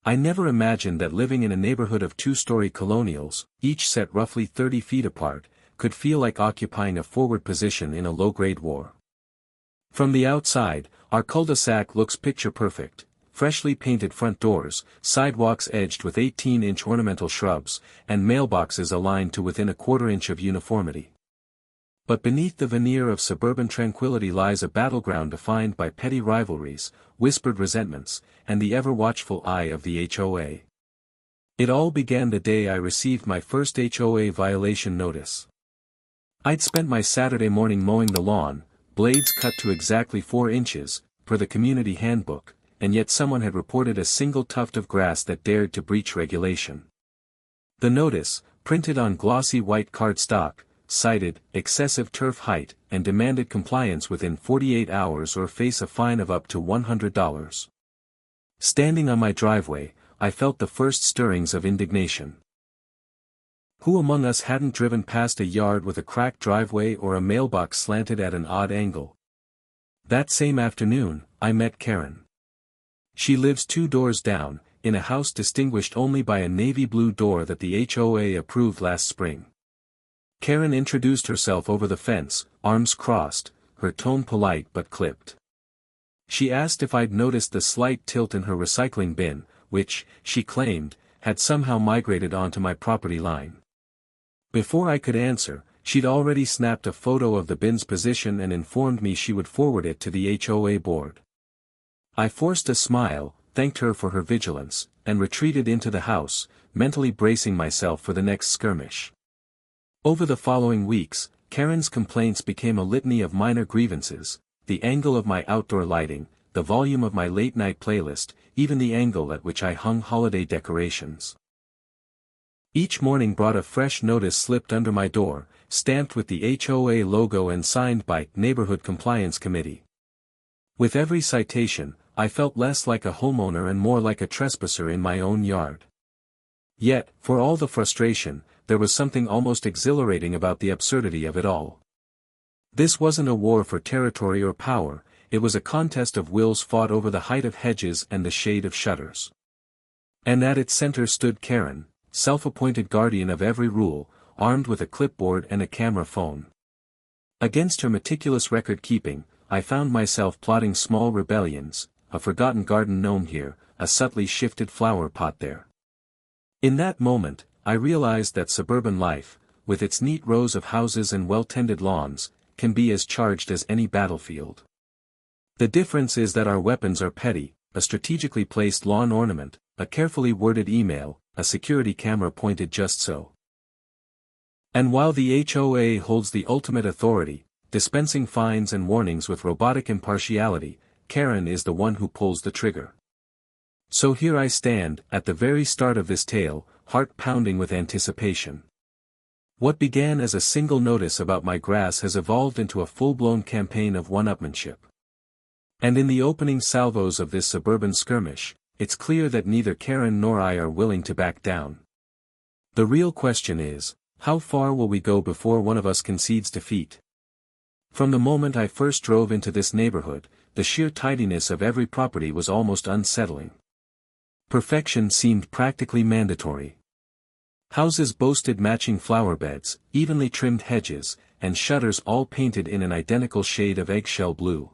I never imagined that living in a neighborhood of two-story colonials, each set roughly 30 feet apart, could feel like occupying a forward position in a low-grade war. From the outside, our cul-de-sac looks picture-perfect: freshly painted front doors, sidewalks edged with 18-inch ornamental shrubs, and mailboxes aligned to within a quarter-inch of uniformity. But beneath the veneer of suburban tranquility lies a battleground defined by petty rivalries, whispered resentments, and the ever-watchful eye of the HOA. It all began the day I received my first HOA violation notice. I'd spent my Saturday morning mowing the lawn, blades cut to exactly 4 inches, per the community handbook, and yet someone had reported a single tuft of grass that dared to breach regulation. The notice, printed on glossy white cardstock, cited excessive turf height and demanded compliance within 48 hours or face a fine of up to $100. Standing on my driveway, I felt the first stirrings of indignation. Who among us hadn't driven past a yard with a cracked driveway or a mailbox slanted at an odd angle? That same afternoon, I met Karen. She lives 2 doors down, in a house distinguished only by a navy blue door that the HOA approved last spring. Karen introduced herself over the fence, arms crossed, her tone polite but clipped. She asked if I'd noticed the slight tilt in her recycling bin, which, she claimed, had somehow migrated onto my property line. Before I could answer, she'd already snapped a photo of the bin's position and informed me she would forward it to the HOA board. I forced a smile, thanked her for her vigilance, and retreated into the house, mentally bracing myself for the next skirmish. Over the following weeks, Karen's complaints became a litany of minor grievances: the angle of my outdoor lighting, the volume of my late-night playlist, even the angle at which I hung holiday decorations. Each morning brought a fresh notice slipped under my door, stamped with the HOA logo and signed by Neighborhood Compliance Committee. With every citation, I felt less like a homeowner and more like a trespasser in my own yard. Yet, for all the frustration, there was something almost exhilarating about the absurdity of it all. This wasn't a war for territory or power, it was a contest of wills fought over the height of hedges and the shade of shutters. And at its center stood Karen, self-appointed guardian of every rule, armed with a clipboard and a camera phone. Against her meticulous record-keeping, I found myself plotting small rebellions: a forgotten garden gnome here, a subtly shifted flower pot there. In that moment, I realized that suburban life, with its neat rows of houses and well-tended lawns, can be as charged as any battlefield. The difference is that our weapons are petty: a strategically placed lawn ornament, a carefully worded email, a security camera pointed just so. And while the HOA holds the ultimate authority, dispensing fines and warnings with robotic impartiality, Karen is the one who pulls the trigger. So here I stand, at the very start of this tale, heart pounding with anticipation. What began as a single notice about my grass has evolved into a full-blown campaign of one-upmanship. And in the opening salvos of this suburban skirmish, it's clear that neither Karen nor I are willing to back down. The real question is, how far will we go before one of us concedes defeat? From the moment I first drove into this neighborhood, the sheer tidiness of every property was almost unsettling. Perfection seemed practically mandatory. Houses boasted matching flower beds, evenly trimmed hedges, and shutters all painted in an identical shade of eggshell blue.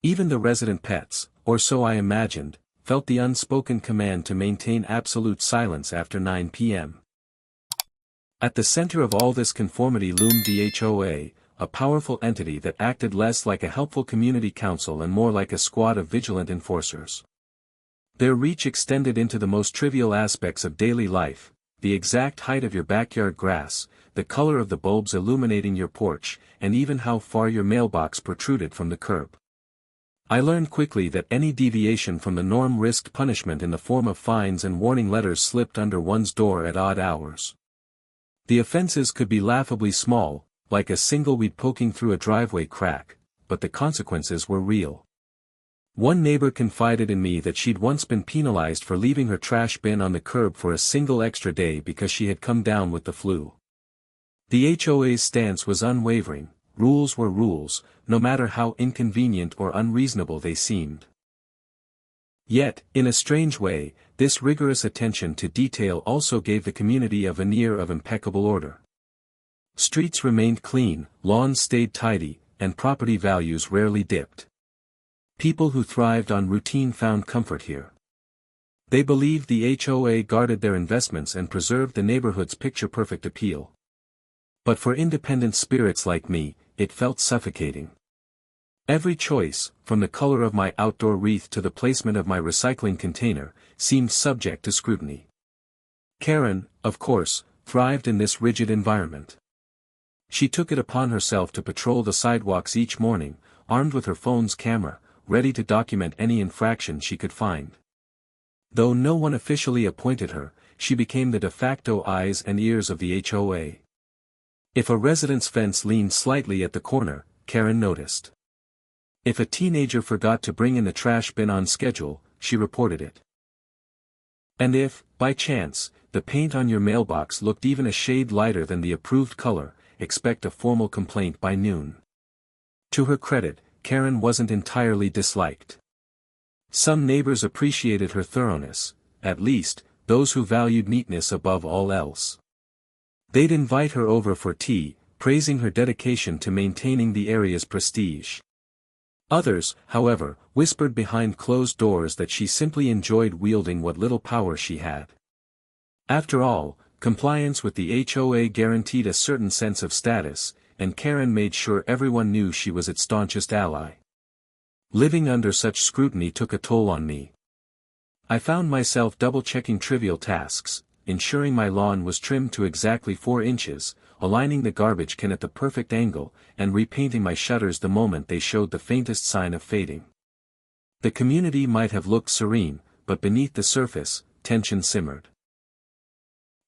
Even the resident pets, or so I imagined, felt the unspoken command to maintain absolute silence after 9 p.m. At the center of all this conformity loomed the HOA, a powerful entity that acted less like a helpful community council and more like a squad of vigilant enforcers. Their reach extended into the most trivial aspects of daily life: the exact height of your backyard grass, the color of the bulbs illuminating your porch, and even how far your mailbox protruded from the curb. I learned quickly that any deviation from the norm risked punishment in the form of fines and warning letters slipped under one's door at odd hours. The offenses could be laughably small, like a single weed poking through a driveway crack, but the consequences were real. One neighbor confided in me that she'd once been penalized for leaving her trash bin on the curb for a single extra day because she had come down with the flu. The HOA's stance was unwavering: rules were rules, no matter how inconvenient or unreasonable they seemed. Yet, in a strange way, this rigorous attention to detail also gave the community a veneer of impeccable order. Streets remained clean, lawns stayed tidy, and property values rarely dipped. People who thrived on routine found comfort here. They believed the HOA guarded their investments and preserved the neighborhood's picture-perfect appeal. But for independent spirits like me, it felt suffocating. Every choice, from the color of my outdoor wreath to the placement of my recycling container, seemed subject to scrutiny. Karen, of course, thrived in this rigid environment. She took it upon herself to patrol the sidewalks each morning, armed with her phone's camera, ready to document any infraction she could find. Though no one officially appointed her, she became the de facto eyes and ears of the HOA. If a resident's fence leaned slightly at the corner, Karen noticed. If a teenager forgot to bring in the trash bin on schedule, she reported it. And if, by chance, the paint on your mailbox looked even a shade lighter than the approved color, expect a formal complaint by noon. To her credit, Karen wasn't entirely disliked. Some neighbors appreciated her thoroughness, at least, those who valued neatness above all else. They'd invite her over for tea, praising her dedication to maintaining the area's prestige. Others, however, whispered behind closed doors that she simply enjoyed wielding what little power she had. After all, compliance with the HOA guaranteed a certain sense of status, and Karen made sure everyone knew she was its staunchest ally. Living under such scrutiny took a toll on me. I found myself double-checking trivial tasks, ensuring my lawn was trimmed to exactly 4 inches, aligning the garbage can at the perfect angle, and repainting my shutters the moment they showed the faintest sign of fading. The community might have looked serene, but beneath the surface, tension simmered.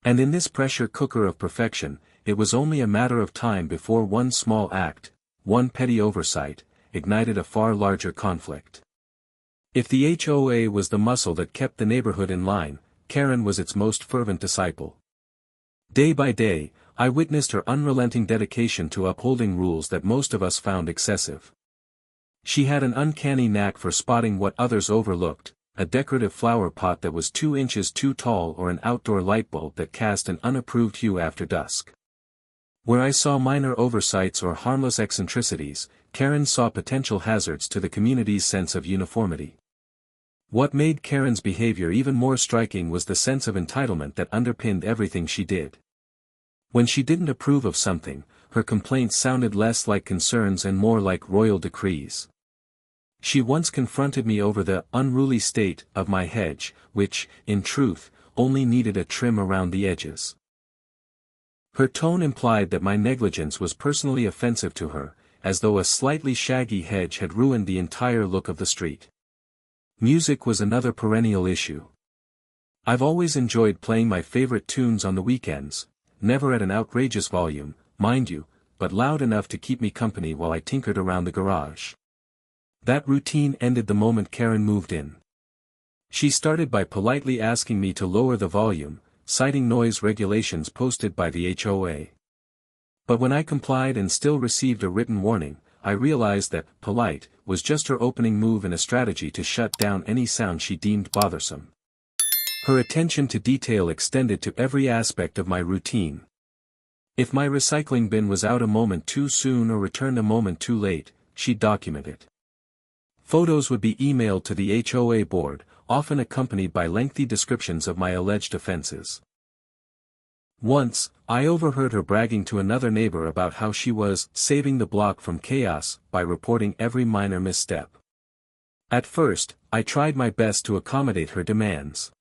And in this pressure cooker of perfection, it was only a matter of time before one small act, one petty oversight, ignited a far larger conflict. If the HOA was the muscle that kept the neighborhood in line, Karen was its most fervent disciple. Day by day, I witnessed her unrelenting dedication to upholding rules that most of us found excessive. She had an uncanny knack for spotting what others overlooked, a decorative flower pot that was 2 inches too tall or an outdoor light bulb that cast an unapproved hue after dusk. Where I saw minor oversights or harmless eccentricities, Karen saw potential hazards to the community's sense of uniformity. What made Karen's behavior even more striking was the sense of entitlement that underpinned everything she did. When she didn't approve of something, her complaints sounded less like concerns and more like royal decrees. She once confronted me over the unruly state of my hedge, which, in truth, only needed a trim around the edges. Her tone implied that my negligence was personally offensive to her, as though a slightly shaggy hedge had ruined the entire look of the street. Music was another perennial issue. I've always enjoyed playing my favorite tunes on the weekends, never at an outrageous volume, mind you, but loud enough to keep me company while I tinkered around the garage. That routine ended the moment Karen moved in. She started by politely asking me to lower the volume, citing noise regulations posted by the HOA. But when I complied and still received a written warning, I realized that polite was just her opening move in a strategy to shut down any sound she deemed bothersome. Her attention to detail extended to every aspect of my routine. If my recycling bin was out a moment too soon or returned a moment too late, she'd document it. Photos would be emailed to the HOA board, often accompanied by lengthy descriptions of my alleged offenses. Once, I overheard her bragging to another neighbor about how she was saving the block from chaos by reporting every minor misstep. At first, I tried my best to accommodate her demands.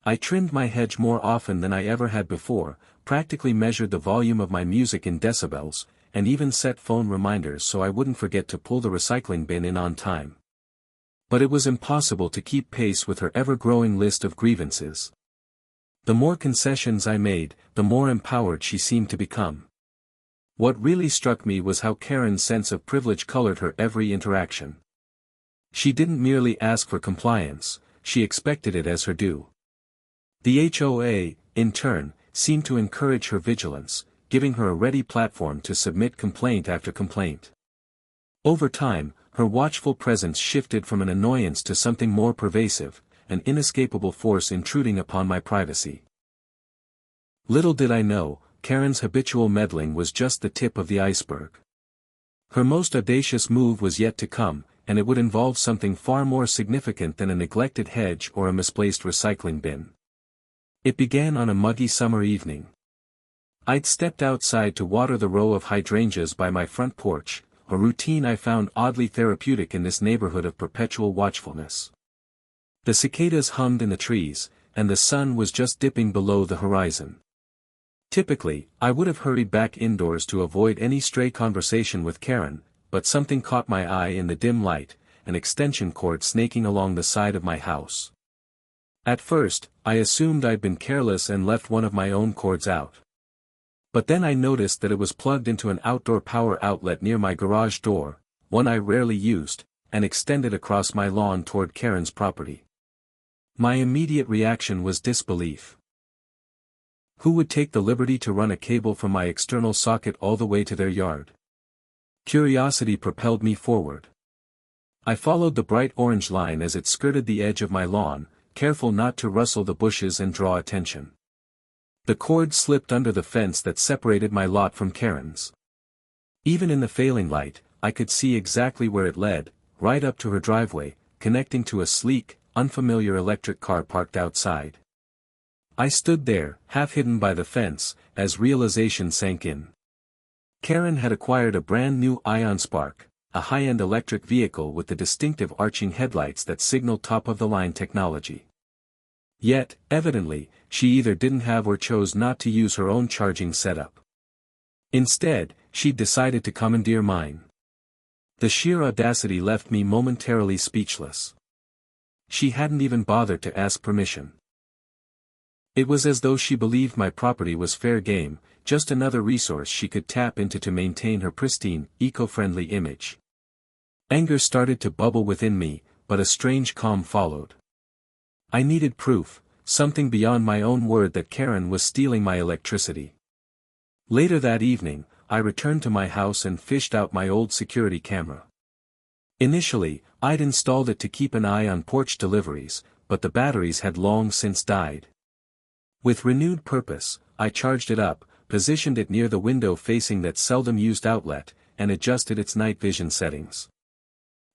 I trimmed my hedge more often than I ever had before, practically measured the volume of my music in decibels, and even set phone reminders so I wouldn't forget to pull the recycling bin in on time. But it was impossible to keep pace with her ever-growing list of grievances. The more concessions I made, the more empowered she seemed to become. What really struck me was how Karen's sense of privilege colored her every interaction. She didn't merely ask for compliance, she expected it as her due. The HOA, in turn, seemed to encourage her vigilance, giving her a ready platform to submit complaint after complaint. Over time, her watchful presence shifted from an annoyance to something more pervasive, an inescapable force intruding upon my privacy. Little did I know, Karen's habitual meddling was just the tip of the iceberg. Her most audacious move was yet to come, and it would involve something far more significant than a neglected hedge or a misplaced recycling bin. It began on a muggy summer evening. I'd stepped outside to water the row of hydrangeas by my front porch, a routine I found oddly therapeutic in this neighborhood of perpetual watchfulness. The cicadas hummed in the trees, and the sun was just dipping below the horizon. Typically, I would have hurried back indoors to avoid any stray conversation with Karen, but something caught my eye in the dim light, an extension cord snaking along the side of my house. At first, I assumed I'd been careless and left one of my own cords out. But then I noticed that it was plugged into an outdoor power outlet near my garage door, one I rarely used, and extended across my lawn toward Karen's property. My immediate reaction was disbelief. Who would take the liberty to run a cable from my external socket all the way to their yard? Curiosity propelled me forward. I followed the bright orange line as it skirted the edge of my lawn, careful not to rustle the bushes and draw attention. The cord slipped under the fence that separated my lot from Karen's. Even in the failing light, I could see exactly where it led, right up to her driveway, connecting to a sleek, unfamiliar electric car parked outside. I stood there, half hidden by the fence, as realization sank in. Karen had acquired a brand new Ion Spark, a high-end electric vehicle with the distinctive arching headlights that signaled top-of-the-line technology. Yet, evidently, she either didn't have or chose not to use her own charging setup. Instead, she'd decided to commandeer mine. The sheer audacity left me momentarily speechless. She hadn't even bothered to ask permission. It was as though she believed my property was fair game, just another resource she could tap into to maintain her pristine, eco-friendly image. Anger started to bubble within me, but a strange calm followed. I needed proof, something beyond my own word that Karen was stealing my electricity. Later that evening, I returned to my house and fished out my old security camera. Initially, I'd installed it to keep an eye on porch deliveries, but the batteries had long since died. With renewed purpose, I charged it up, positioned it near the window facing that seldom-used outlet, and adjusted its night vision settings.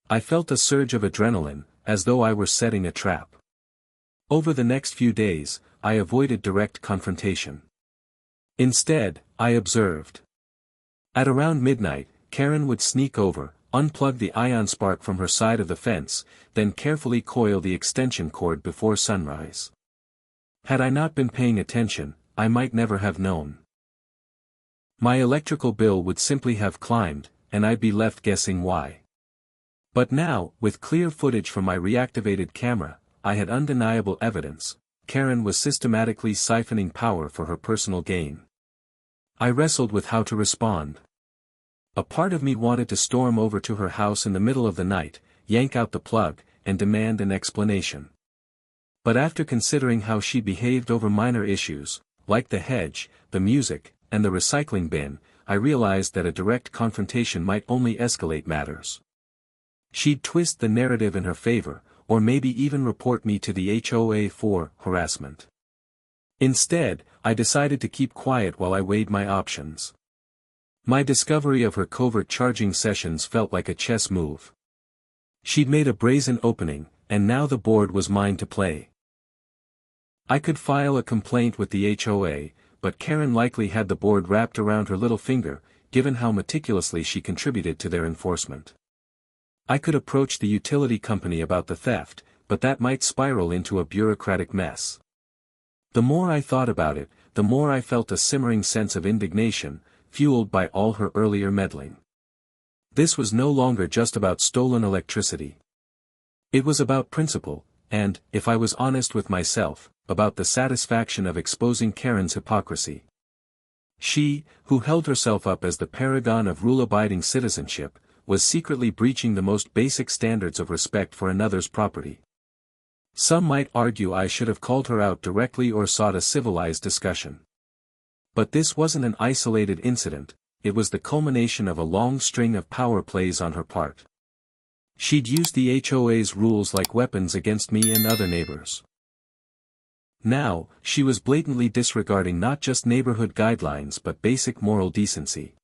I felt a surge of adrenaline, as though I were setting a trap. Over the next few days, I avoided direct confrontation. Instead, I observed. At around midnight, Karen would sneak over, unplug the Ion Spark from her side of the fence, then carefully coil the extension cord before sunrise. Had I not been paying attention, I might never have known. My electrical bill would simply have climbed, and I'd be left guessing why. But now, with clear footage from my reactivated camera, I had undeniable evidence. Karen was systematically siphoning power for her personal gain. I wrestled with how to respond. A part of me wanted to storm over to her house in the middle of the night, yank out the plug, and demand an explanation. But after considering how she behaved over minor issues, like the hedge, the music, and the recycling bin, I realized that a direct confrontation might only escalate matters. She'd twist the narrative in her favor, or maybe even report me to the HOA for harassment. Instead, I decided to keep quiet while I weighed my options. My discovery of her covert charging sessions felt like a chess move. She'd made a brazen opening, and now the board was mine to play. I could file a complaint with the HOA, but Karen likely had the board wrapped around her little finger, given how meticulously she contributed to their enforcement. I could approach the utility company about the theft, but that might spiral into a bureaucratic mess. The more I thought about it, the more I felt a simmering sense of indignation, fueled by all her earlier meddling. This was no longer just about stolen electricity. It was about principle, and, if I was honest with myself, about the satisfaction of exposing Karen's hypocrisy. She, who held herself up as the paragon of rule-abiding citizenship, was secretly breaching the most basic standards of respect for another's property. Some might argue I should have called her out directly or sought a civilized discussion. But this wasn't an isolated incident, it was the culmination of a long string of power plays on her part. She'd used the HOA's rules like weapons against me and other neighbors. Now, she was blatantly disregarding not just neighborhood guidelines but basic moral decency.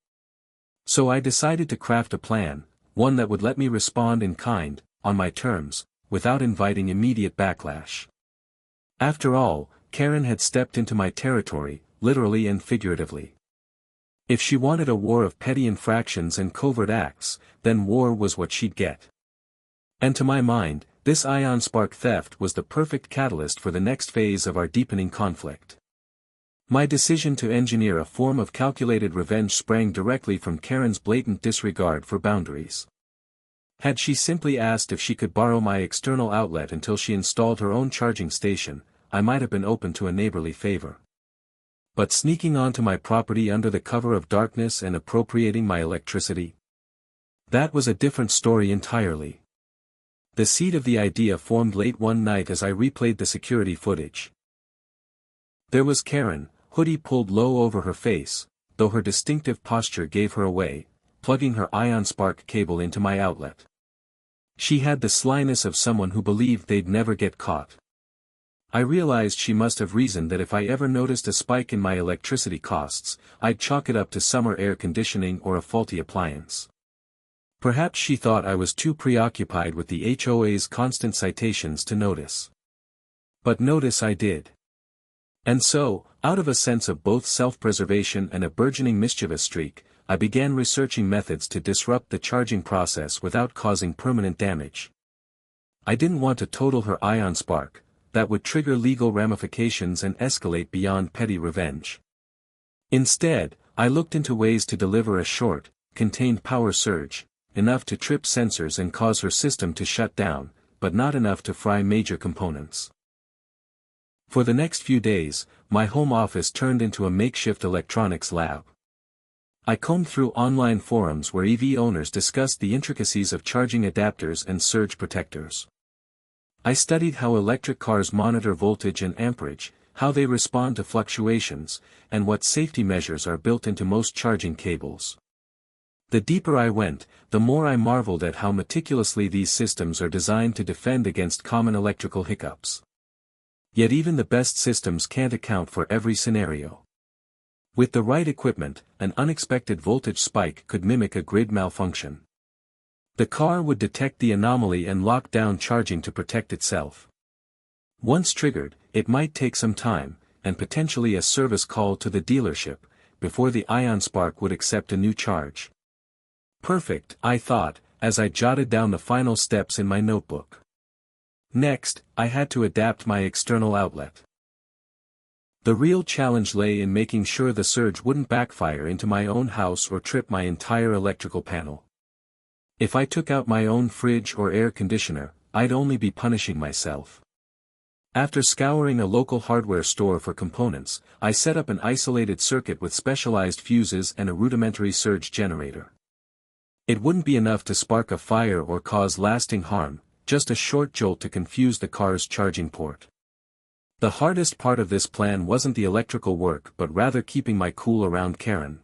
So I decided to craft a plan, one that would let me respond in kind, on my terms, without inviting immediate backlash. After all, Karen had stepped into my territory, literally and figuratively. If she wanted a war of petty infractions and covert acts, then war was what she'd get. And to my mind, this ion spark theft was the perfect catalyst for the next phase of our deepening conflict. My decision to engineer a form of calculated revenge sprang directly from Karen's blatant disregard for boundaries. Had she simply asked if she could borrow my external outlet until she installed her own charging station, I might have been open to a neighborly favor. But sneaking onto my property under the cover of darkness and appropriating my electricity? That was a different story entirely. The seed of the idea formed late one night as I replayed the security footage. There was Karen, hoodie pulled low over her face, though her distinctive posture gave her away, plugging her ion spark cable into my outlet. She had the slyness of someone who believed they'd never get caught. I realized she must have reasoned that if I ever noticed a spike in my electricity costs, I'd chalk it up to summer air conditioning or a faulty appliance. Perhaps she thought I was too preoccupied with the HOA's constant citations to notice. But notice I did. And so, out of a sense of both self-preservation and a burgeoning mischievous streak, I began researching methods to disrupt the charging process without causing permanent damage. I didn't want to total her ion spark, that would trigger legal ramifications and escalate beyond petty revenge. Instead, I looked into ways to deliver a short, contained power surge, enough to trip sensors and cause her system to shut down, but not enough to fry major components. For the next few days, my home office turned into a makeshift electronics lab. I combed through online forums where EV owners discussed the intricacies of charging adapters and surge protectors. I studied how electric cars monitor voltage and amperage, how they respond to fluctuations, and what safety measures are built into most charging cables. The deeper I went, the more I marveled at how meticulously these systems are designed to defend against common electrical hiccups. Yet even the best systems can't account for every scenario. With the right equipment, an unexpected voltage spike could mimic a grid malfunction. The car would detect the anomaly and lock down charging to protect itself. Once triggered, it might take some time, and potentially a service call to the dealership, before the ion spark would accept a new charge. Perfect, I thought, as I jotted down the final steps in my notebook. Next, I had to adapt my external outlet. The real challenge lay in making sure the surge wouldn't backfire into my own house or trip my entire electrical panel. If I took out my own fridge or air conditioner, I'd only be punishing myself. After scouring a local hardware store for components, I set up an isolated circuit with specialized fuses and a rudimentary surge generator. It wouldn't be enough to spark a fire or cause lasting harm, just a short jolt to confuse the car's charging port. The hardest part of this plan wasn't the electrical work but rather keeping my cool around Karen.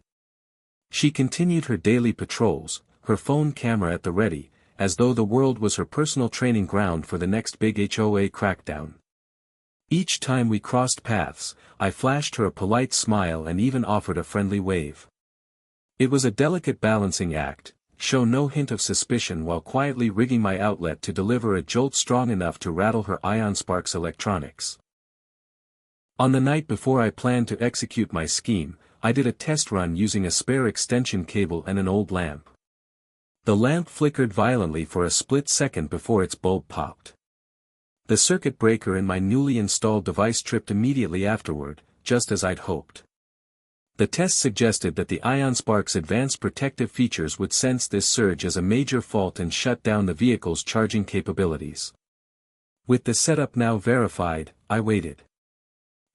She continued her daily patrols, her phone camera at the ready, as though the world was her personal training ground for the next big HOA crackdown. Each time we crossed paths, I flashed her a polite smile and even offered a friendly wave. It was a delicate balancing act, show no hint of suspicion while quietly rigging my outlet to deliver a jolt strong enough to rattle her ion spark's electronics. On the night before I planned to execute my scheme, I did a test run using a spare extension cable and an old lamp. The lamp flickered violently for a split second before its bulb popped. The circuit breaker in my newly installed device tripped immediately afterward, just as I'd hoped. The test suggested that the ion spark's advanced protective features would sense this surge as a major fault and shut down the vehicle's charging capabilities. With the setup now verified, I waited.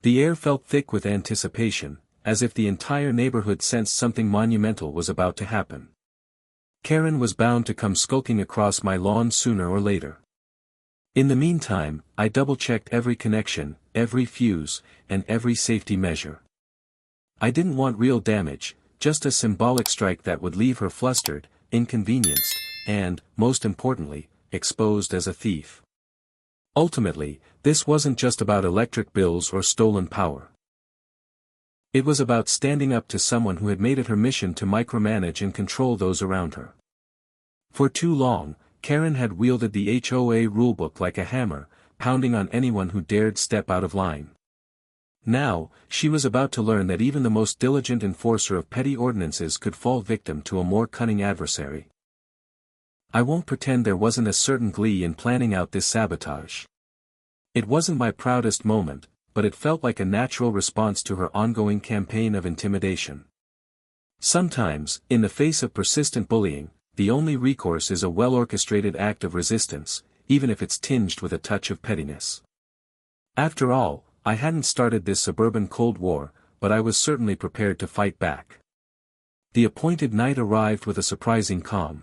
The air felt thick with anticipation, as if the entire neighborhood sensed something monumental was about to happen. Karen was bound to come skulking across my lawn sooner or later. In the meantime, I double-checked every connection, every fuse, and every safety measure. I didn't want real damage, just a symbolic strike that would leave her flustered, inconvenienced, and, most importantly, exposed as a thief. Ultimately, this wasn't just about electric bills or stolen power. It was about standing up to someone who had made it her mission to micromanage and control those around her. For too long, Karen had wielded the HOA rulebook like a hammer, pounding on anyone who dared step out of line. Now, she was about to learn that even the most diligent enforcer of petty ordinances could fall victim to a more cunning adversary. I won't pretend there wasn't a certain glee in planning out this sabotage. It wasn't my proudest moment, but it felt like a natural response to her ongoing campaign of intimidation. Sometimes, in the face of persistent bullying, the only recourse is a well-orchestrated act of resistance, even if it's tinged with a touch of pettiness. After all, I hadn't started this suburban Cold War, but I was certainly prepared to fight back. The appointed night arrived with a surprising calm.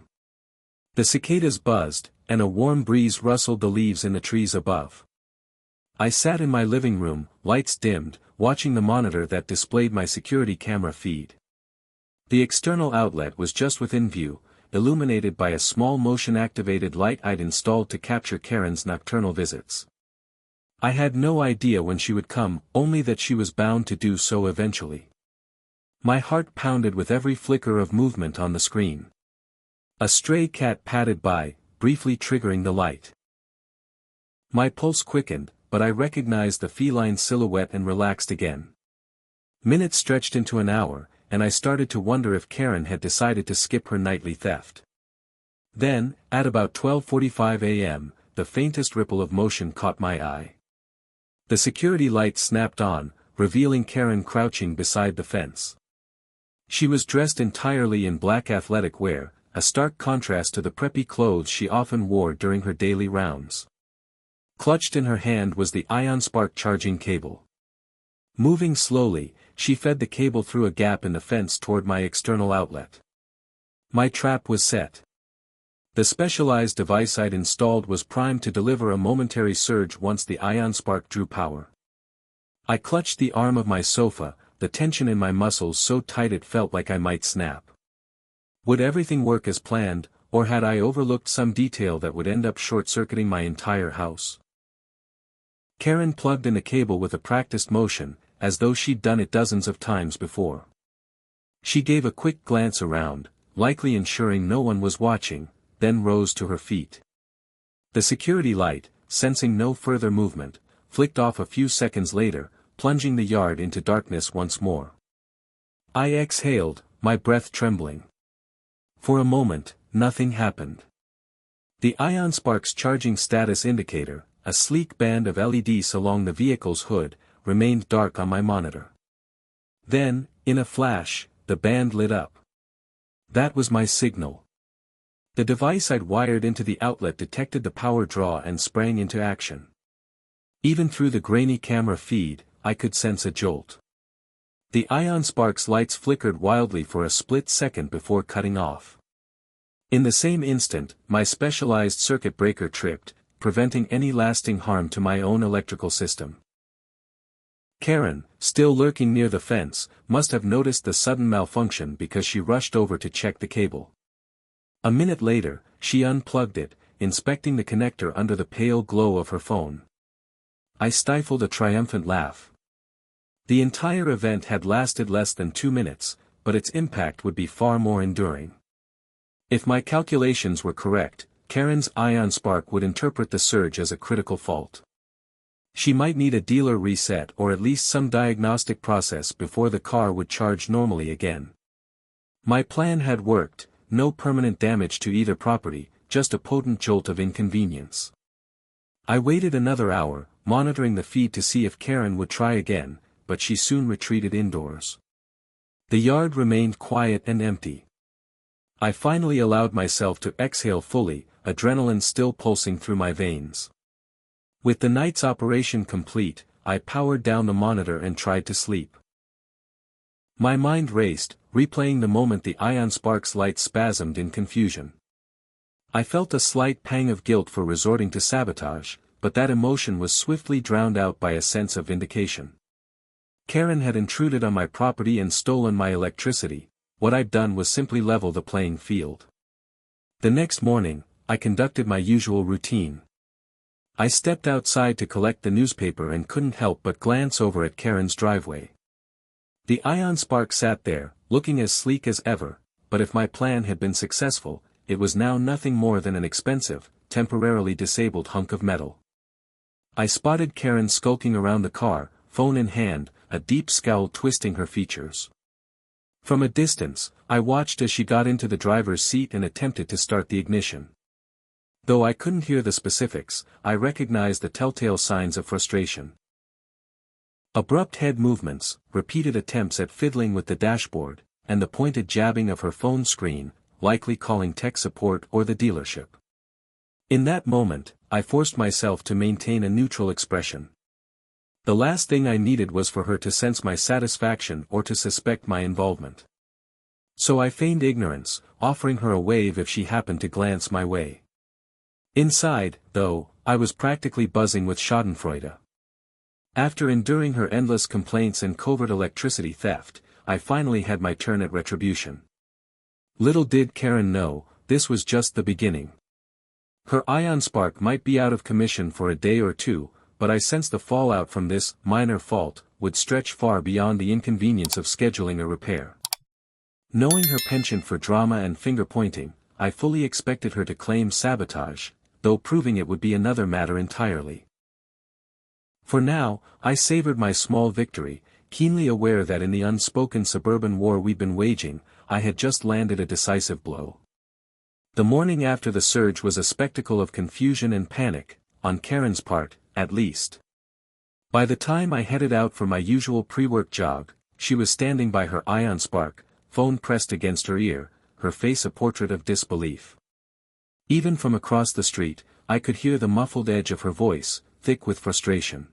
The cicadas buzzed, and a warm breeze rustled the leaves in the trees above. I sat in my living room, lights dimmed, watching the monitor that displayed my security camera feed. The external outlet was just within view, illuminated by a small motion-activated light I'd installed to capture Karen's nocturnal visits. I had no idea when she would come, only that she was bound to do so eventually. My heart pounded with every flicker of movement on the screen. A stray cat padded by, briefly triggering the light. My pulse quickened, but I recognized the feline silhouette and relaxed again. Minutes stretched into an hour, and I started to wonder if Karen had decided to skip her nightly theft. Then, at about 12:45 a.m., the faintest ripple of motion caught my eye. The security light snapped on, revealing Karen crouching beside the fence. She was dressed entirely in black athletic wear, a stark contrast to the preppy clothes she often wore during her daily rounds. Clutched in her hand was the ion spark charging cable. Moving slowly, she fed the cable through a gap in the fence toward my external outlet. My trap was set. The specialized device I'd installed was primed to deliver a momentary surge once the ion spark drew power. I clutched the arm of my sofa, the tension in my muscles so tight it felt like I might snap. Would everything work as planned, or had I overlooked some detail that would end up short-circuiting my entire house? Karen plugged in the cable with a practiced motion, as though she'd done it dozens of times before. She gave a quick glance around, likely ensuring no one was watching, then rose to her feet. The security light, sensing no further movement, flicked off a few seconds later, plunging the yard into darkness once more. I exhaled, my breath trembling. For a moment, nothing happened. The ion spark's charging status indicator, a sleek band of LEDs along the vehicle's hood, remained dark on my monitor. Then, in a flash, the band lit up. That was my signal. The device I'd wired into the outlet detected the power draw and sprang into action. Even through the grainy camera feed, I could sense a jolt. The ion spark's lights flickered wildly for a split second before cutting off. In the same instant, my specialized circuit breaker tripped, preventing any lasting harm to my own electrical system. Karen, still lurking near the fence, must have noticed the sudden malfunction because she rushed over to check the cable. A minute later, she unplugged it, inspecting the connector under the pale glow of her phone. I stifled a triumphant laugh. The entire event had lasted less than 2 minutes, but its impact would be far more enduring. If my calculations were correct, Karen's ion spark would interpret the surge as a critical fault. She might need a dealer reset or at least some diagnostic process before the car would charge normally again. My plan had worked, no permanent damage to either property, just a potent jolt of inconvenience. I waited another hour, monitoring the feed to see if Karen would try again, but she soon retreated indoors. The yard remained quiet and empty. I finally allowed myself to exhale fully, adrenaline still pulsing through my veins. With the night's operation complete, I powered down the monitor and tried to sleep. My mind raced, replaying the moment the ion spark's light spasmed in confusion. I felt a slight pang of guilt for resorting to sabotage, but that emotion was swiftly drowned out by a sense of vindication. Karen had intruded on my property and stolen my electricity. What I'd done was simply level the playing field. The next morning, I conducted my usual routine. I stepped outside to collect the newspaper and couldn't help but glance over at Karen's driveway. The Ion Spark sat there, looking as sleek as ever, but if my plan had been successful, it was now nothing more than an expensive, temporarily disabled hunk of metal. I spotted Karen skulking around the car, phone in hand, a deep scowl twisting her features. From a distance, I watched as she got into the driver's seat and attempted to start the ignition. Though I couldn't hear the specifics, I recognized the telltale signs of frustration. Abrupt head movements, repeated attempts at fiddling with the dashboard, and the pointed jabbing of her phone screen, likely calling tech support or the dealership. In that moment, I forced myself to maintain a neutral expression. The last thing I needed was for her to sense my satisfaction or to suspect my involvement. So I feigned ignorance, offering her a wave if she happened to glance my way. Inside, though, I was practically buzzing with schadenfreude. After enduring her endless complaints and covert electricity theft, I finally had my turn at retribution. Little did Karen know, this was just the beginning. Her Ion Spark might be out of commission for a day or two, but I sensed the fallout from this minor fault would stretch far beyond the inconvenience of scheduling a repair. Knowing her penchant for drama and finger-pointing, I fully expected her to claim sabotage, though proving it would be another matter entirely. For now, I savored my small victory, keenly aware that in the unspoken suburban war we'd been waging, I had just landed a decisive blow. The morning after the surge was a spectacle of confusion and panic, on Karen's part, at least. By the time I headed out for my usual pre-work jog, she was standing by her Ion Spark, phone pressed against her ear, her face a portrait of disbelief. Even from across the street, I could hear the muffled edge of her voice, thick with frustration.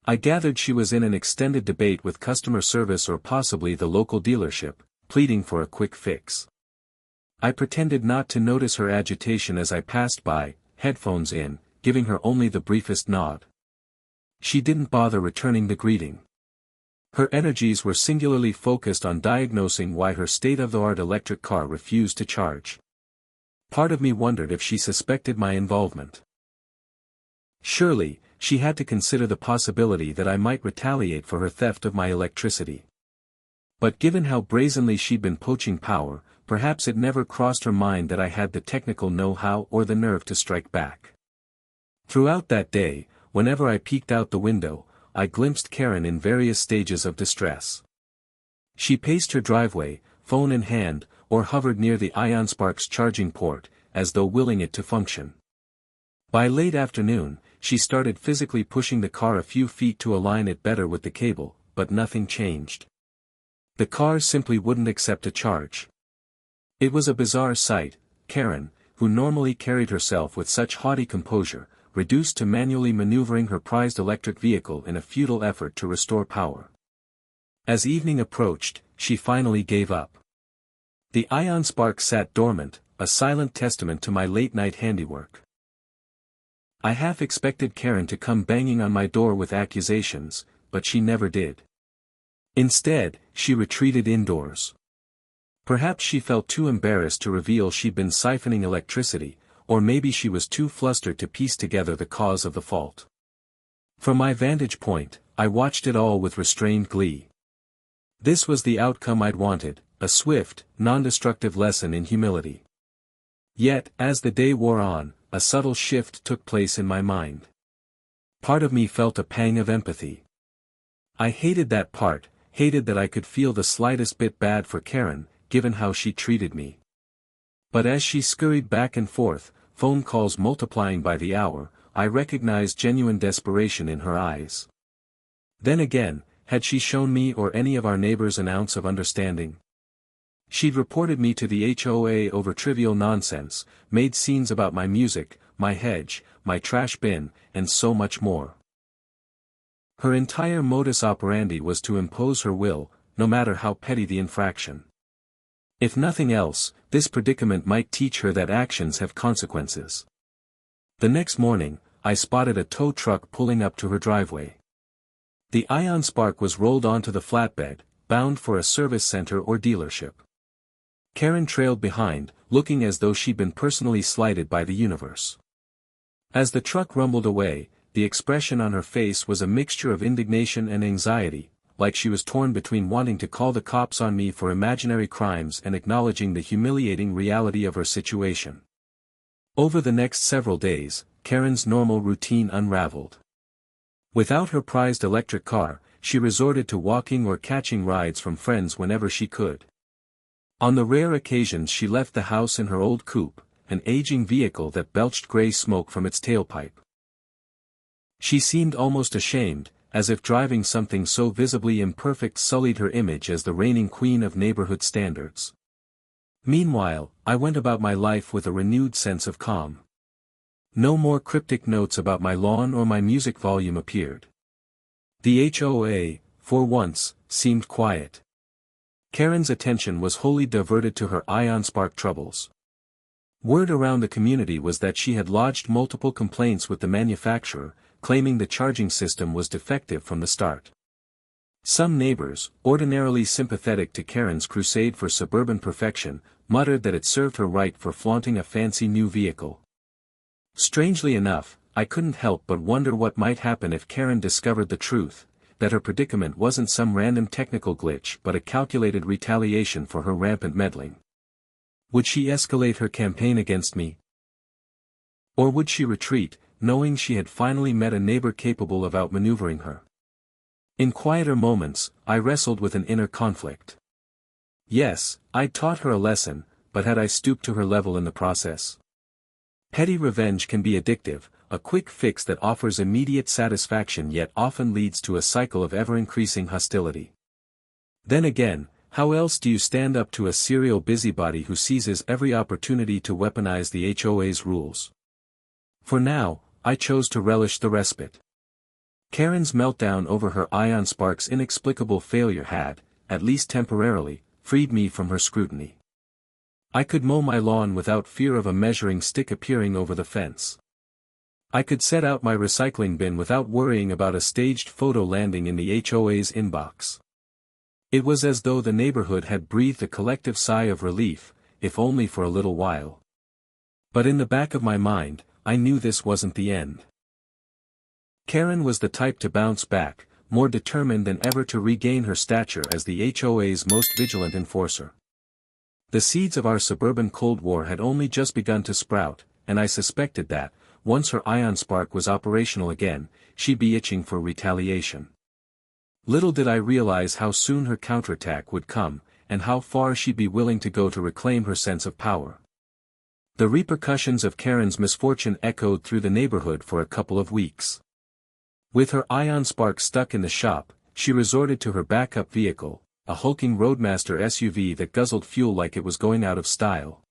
I gathered she was in an extended debate with customer service or possibly the local dealership, pleading for a quick fix. I pretended not to notice her agitation as I passed by, headphones in, giving her only the briefest nod. She didn't bother returning the greeting. Her energies were singularly focused on diagnosing why her state-of-the-art electric car refused to charge. Part of me wondered if she suspected my involvement. Surely, she had to consider the possibility that I might retaliate for her theft of my electricity. But given how brazenly she'd been poaching power, perhaps it never crossed her mind that I had the technical know-how or the nerve to strike back. Throughout that day, whenever I peeked out the window, I glimpsed Karen in various stages of distress. She paced her driveway, phone in hand, or hovered near the Ion Spark's charging port, as though willing it to function. By late afternoon, she started physically pushing the car a few feet to align it better with the cable, but nothing changed. The car simply wouldn't accept a charge. It was a bizarre sight, Karen, who normally carried herself with such haughty composure, reduced to manually maneuvering her prized electric vehicle in a futile effort to restore power. As evening approached, she finally gave up. The Ion Spark sat dormant, a silent testament to my late-night handiwork. I half expected Karen to come banging on my door with accusations, but she never did. Instead, she retreated indoors. Perhaps she felt too embarrassed to reveal she'd been siphoning electricity, or maybe she was too flustered to piece together the cause of the fault. From my vantage point, I watched it all with restrained glee. This was the outcome I'd wanted, a swift, non-destructive lesson in humility. Yet, as the day wore on, a subtle shift took place in my mind. Part of me felt a pang of empathy. I hated that part, hated that I could feel the slightest bit bad for Karen, given how she treated me. But as she scurried back and forth, phone calls multiplying by the hour, I recognized genuine desperation in her eyes. Then again, had she shown me or any of our neighbors an ounce of understanding? She'd reported me to the HOA over trivial nonsense, made scenes about my music, my hedge, my trash bin, and so much more. Her entire modus operandi was to impose her will, no matter how petty the infraction. If nothing else, this predicament might teach her that actions have consequences. The next morning, I spotted a tow truck pulling up to her driveway. The Ion Spark was rolled onto the flatbed, bound for a service center or dealership. Karen trailed behind, looking as though she'd been personally slighted by the universe. As the truck rumbled away, the expression on her face was a mixture of indignation and anxiety, like she was torn between wanting to call the cops on me for imaginary crimes and acknowledging the humiliating reality of her situation. Over the next several days, Karen's normal routine unraveled. Without her prized electric car, she resorted to walking or catching rides from friends whenever she could. On the rare occasions she left the house in her old coupe, an aging vehicle that belched gray smoke from its tailpipe. She seemed almost ashamed, as if driving something so visibly imperfect sullied her image as the reigning queen of neighborhood standards. Meanwhile, I went about my life with a renewed sense of calm. No more cryptic notes about my lawn or my music volume appeared. The HOA, for once, seemed quiet. Karen's attention was wholly diverted to her ion-spark troubles. Word around the community was that she had lodged multiple complaints with the manufacturer, claiming the charging system was defective from the start. Some neighbors, ordinarily sympathetic to Karen's crusade for suburban perfection, muttered that it served her right for flaunting a fancy new vehicle. Strangely enough, I couldn't help but wonder what might happen if Karen discovered the truth, that her predicament wasn't some random technical glitch but a calculated retaliation for her rampant meddling. Would she escalate her campaign against me? Or would she retreat, knowing she had finally met a neighbor capable of outmaneuvering her? In quieter moments, I wrestled with an inner conflict. Yes, I'd taught her a lesson, but had I stooped to her level in the process? Petty revenge can be addictive, a quick fix that offers immediate satisfaction yet often leads to a cycle of ever-increasing hostility. Then again, how else do you stand up to a serial busybody who seizes every opportunity to weaponize the HOA's rules? For now, I chose to relish the respite. Karen's meltdown over her ion-spark's inexplicable failure had, at least temporarily, freed me from her scrutiny. I could mow my lawn without fear of a measuring stick appearing over the fence. I could set out my recycling bin without worrying about a staged photo landing in the HOA's inbox. It was as though the neighborhood had breathed a collective sigh of relief, if only for a little while. But in the back of my mind, I knew this wasn't the end. Karen was the type to bounce back, more determined than ever to regain her stature as the HOA's most vigilant enforcer. The seeds of our suburban Cold War had only just begun to sprout, and I suspected that, once her ion spark was operational again, she'd be itching for retaliation. Little did I realize how soon her counterattack would come, and how far she'd be willing to go to reclaim her sense of power. The repercussions of Karen's misfortune echoed through the neighborhood for a couple of weeks. With her ion spark stuck in the shop, she resorted to her backup vehicle, a hulking Roadmaster SUV that guzzled fuel like it was going out of style.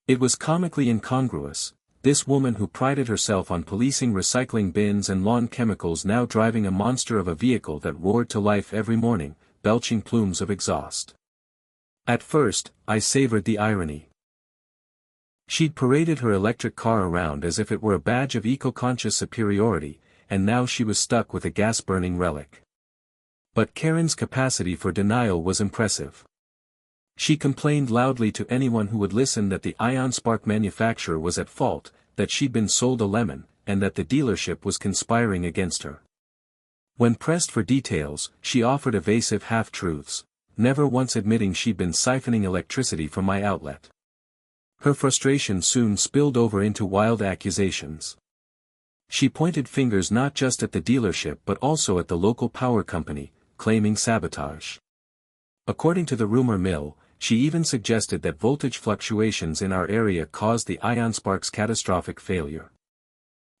It was comically incongruous, this woman who prided herself on policing recycling bins and lawn chemicals now driving a monster of a vehicle that roared to life every morning, belching plumes of exhaust. At first, I savored the irony. She'd paraded her electric car around as if it were a badge of eco-conscious superiority, and now she was stuck with a gas-burning relic. But Karen's capacity for denial was impressive. She complained loudly to anyone who would listen that the ion spark manufacturer was at fault, that she'd been sold a lemon, and that the dealership was conspiring against her. When pressed for details, she offered evasive half-truths, never once admitting she'd been siphoning electricity from my outlet. Her frustration soon spilled over into wild accusations. She pointed fingers not just at the dealership but also at the local power company, claiming sabotage. According to the rumor mill, she even suggested that voltage fluctuations in our area caused the ion spark's catastrophic failure.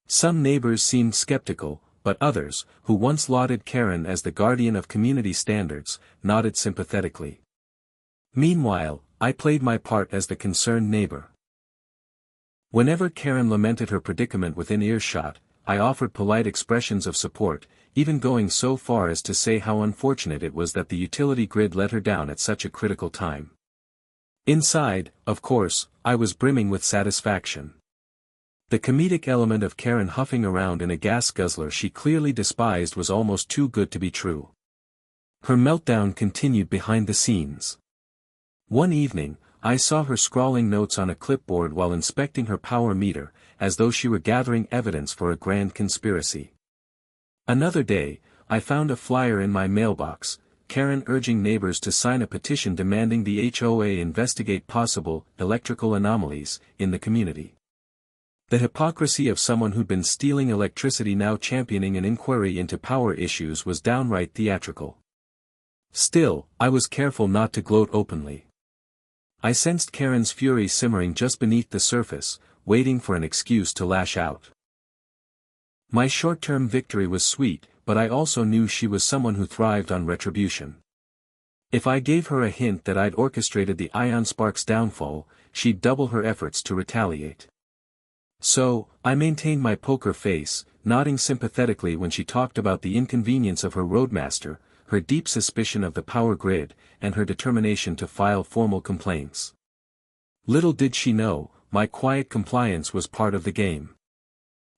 Some neighbors seemed skeptical, but others, who once lauded Karen as the guardian of community standards, nodded sympathetically. Meanwhile, I played my part as the concerned neighbor. Whenever Karen lamented her predicament within earshot, I offered polite expressions of support, even going so far as to say how unfortunate it was that the utility grid let her down at such a critical time. Inside, of course, I was brimming with satisfaction. The comedic element of Karen huffing around in a gas guzzler she clearly despised was almost too good to be true. Her meltdown continued behind the scenes. One evening, I saw her scrawling notes on a clipboard while inspecting her power meter, as though she were gathering evidence for a grand conspiracy. Another day, I found a flyer in my mailbox, Karen urging neighbors to sign a petition demanding the HOA investigate possible electrical anomalies in the community. The hypocrisy of someone who'd been stealing electricity now championing an inquiry into power issues was downright theatrical. Still, I was careful not to gloat openly. I sensed Karen's fury simmering just beneath the surface, waiting for an excuse to lash out. My short-term victory was sweet, but I also knew she was someone who thrived on retribution. If I gave her a hint that I'd orchestrated the Ion Spark's downfall, she'd double her efforts to retaliate. So, I maintained my poker face, nodding sympathetically when she talked about the inconvenience of her roadmaster, her deep suspicion of the power grid, and her determination to file formal complaints. Little did she know, my quiet compliance was part of the game.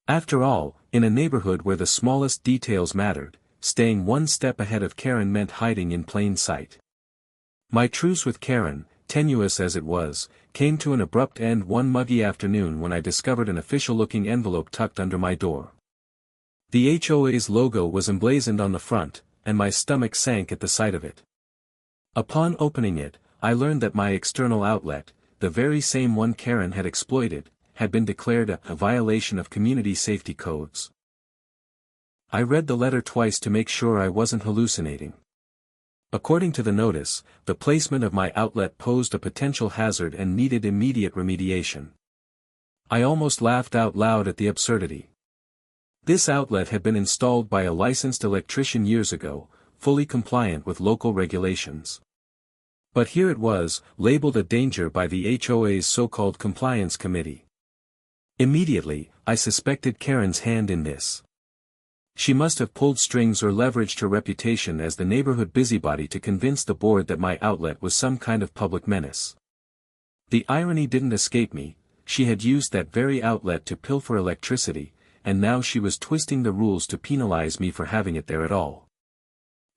After all, in a neighborhood where the smallest details mattered, staying one step ahead of Karen meant hiding in plain sight. My truce with Karen, tenuous as it was, came to an abrupt end one muggy afternoon when I discovered an official-looking envelope tucked under my door. The HOA's logo was emblazoned on the front, and my stomach sank at the sight of it. Upon opening it, I learned that my external outlet, the very same one Karen had exploited, had been declared a violation of community safety codes. I read the letter twice to make sure I wasn't hallucinating. According to the notice, the placement of my outlet posed a potential hazard and needed immediate remediation. I almost laughed out loud at the absurdity. This outlet had been installed by a licensed electrician years ago, fully compliant with local regulations. But here it was, labeled a danger by the HOA's so-called compliance committee. Immediately, I suspected Karen's hand in this. She must have pulled strings or leveraged her reputation as the neighborhood busybody to convince the board that my outlet was some kind of public menace. The irony didn't escape me, she had used that very outlet to pilfer electricity, and now she was twisting the rules to penalize me for having it there at all.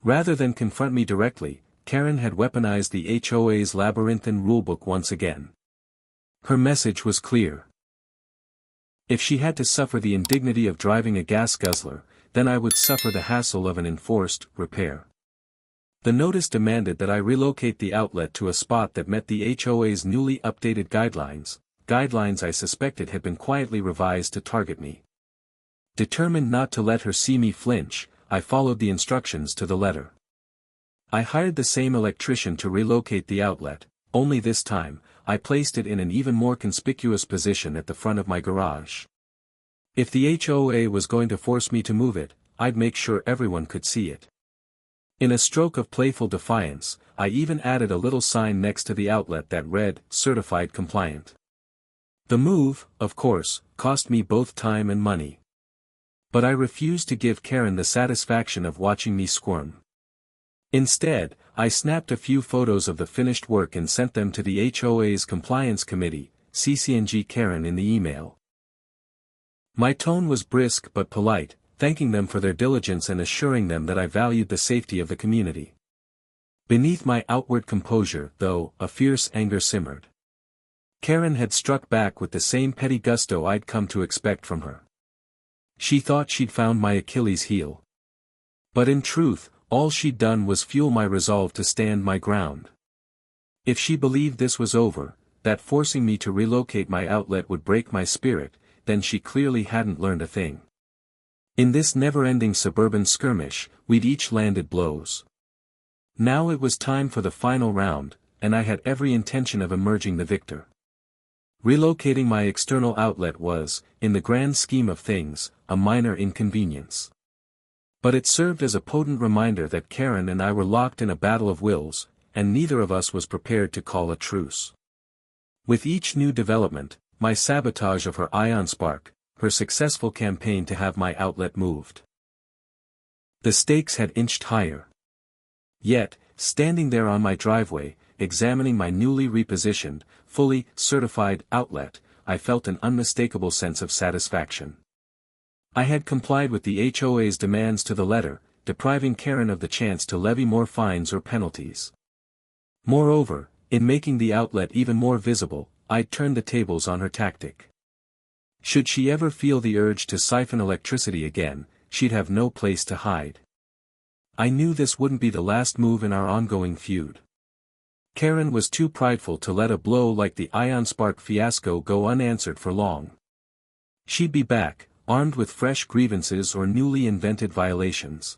Rather than confront me directly, Karen had weaponized the HOA's labyrinthine rulebook once again. Her message was clear. If she had to suffer the indignity of driving a gas guzzler, then I would suffer the hassle of an enforced repair. The notice demanded that I relocate the outlet to a spot that met the HOA's newly updated guidelines I suspected had been quietly revised to target me. Determined not to let her see me flinch, I followed the instructions to the letter. I hired the same electrician to relocate the outlet, only this time, I placed it in an even more conspicuous position at the front of my garage. If the HOA was going to force me to move it, I'd make sure everyone could see it. In a stroke of playful defiance, I even added a little sign next to the outlet that read, "Certified Compliant." The move, of course, cost me both time and money. But I refused to give Karen the satisfaction of watching me squirm. Instead, I snapped a few photos of the finished work and sent them to the HOA's compliance committee, CCNG Karen in the email. My tone was brisk but polite, thanking them for their diligence and assuring them that I valued the safety of the community. Beneath my outward composure, though, a fierce anger simmered. Karen had struck back with the same petty gusto I'd come to expect from her. She thought she'd found my Achilles heel. But in truth, all she'd done was fuel my resolve to stand my ground. If she believed this was over, that forcing me to relocate my outlet would break my spirit, then she clearly hadn't learned a thing. In this never-ending suburban skirmish, we'd each landed blows. Now it was time for the final round, and I had every intention of emerging the victor. Relocating my external outlet was, in the grand scheme of things, a minor inconvenience. But it served as a potent reminder that Karen and I were locked in a battle of wills, and neither of us was prepared to call a truce. With each new development, my sabotage of her Ion Spark, her successful campaign to have my outlet moved, the stakes had inched higher. Yet, standing there on my driveway, examining my newly repositioned, fully certified outlet, I felt an unmistakable sense of satisfaction. I had complied with the HOA's demands to the letter, depriving Karen of the chance to levy more fines or penalties. Moreover, In making the outlet even more visible, I'd turn the tables on her tactic. Should she ever feel the urge to siphon electricity again, she'd have no place to hide. I knew this wouldn't be the last move in our ongoing feud. Karen was too prideful to let a blow like the Ion Spark fiasco go unanswered for long. She'd be back, armed with fresh grievances or newly invented violations.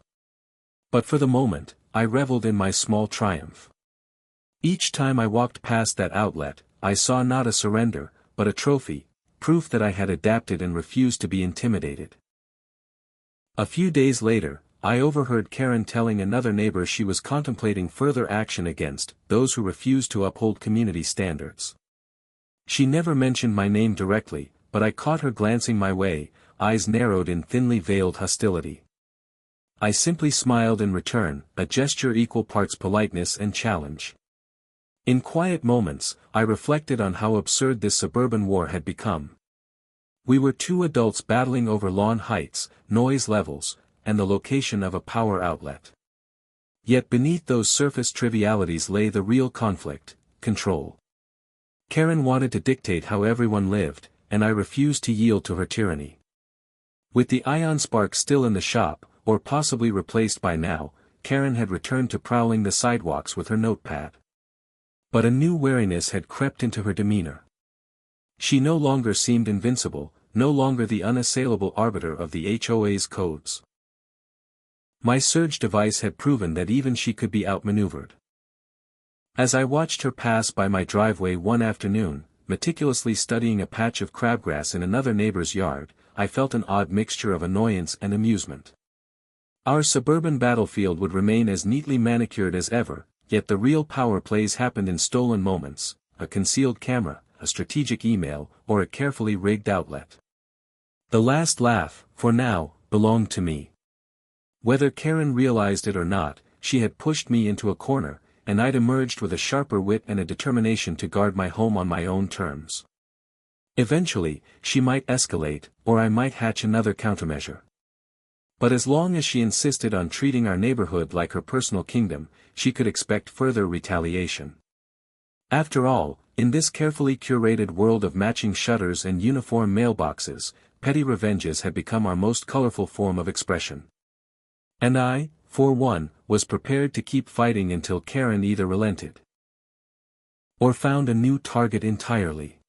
But for the moment, I reveled in my small triumph. Each time I walked past that outlet, I saw not a surrender, but a trophy, proof that I had adapted and refused to be intimidated. A few days later, I overheard Karen telling another neighbor she was contemplating further action against those who refused to uphold community standards. She never mentioned my name directly, but I caught her glancing my way, eyes narrowed in thinly veiled hostility. I simply smiled in return, a gesture equal parts politeness and challenge. In quiet moments, I reflected on how absurd this suburban war had become. We were two adults battling over lawn heights, noise levels, and the location of a power outlet. Yet beneath those surface trivialities lay the real conflict: control. Karen wanted to dictate how everyone lived, and I refused to yield to her tyranny. With the Ion Spark still in the shop, or possibly replaced by now, Karen had returned to prowling the sidewalks with her notepad. But a new wariness had crept into her demeanor. She no longer seemed invincible, no longer the unassailable arbiter of the HOA's codes. My surge device had proven that even she could be outmaneuvered. As I watched her pass by my driveway one afternoon, meticulously studying a patch of crabgrass in another neighbor's yard, I felt an odd mixture of annoyance and amusement. Our suburban battlefield would remain as neatly manicured as ever, yet the real power plays happened in stolen moments: a concealed camera, a strategic email, or a carefully rigged outlet. The last laugh, for now, belonged to me. Whether Karen realized it or not, she had pushed me into a corner, and I'd emerged with a sharper wit and a determination to guard my home on my own terms. Eventually, she might escalate, or I might hatch another countermeasure. But as long as she insisted on treating our neighborhood like her personal kingdom, she could expect further retaliation. After all, in this carefully curated world of matching shutters and uniform mailboxes, petty revenges had become our most colorful form of expression. And I, for one, was prepared to keep fighting until Karen either relented or found a new target entirely.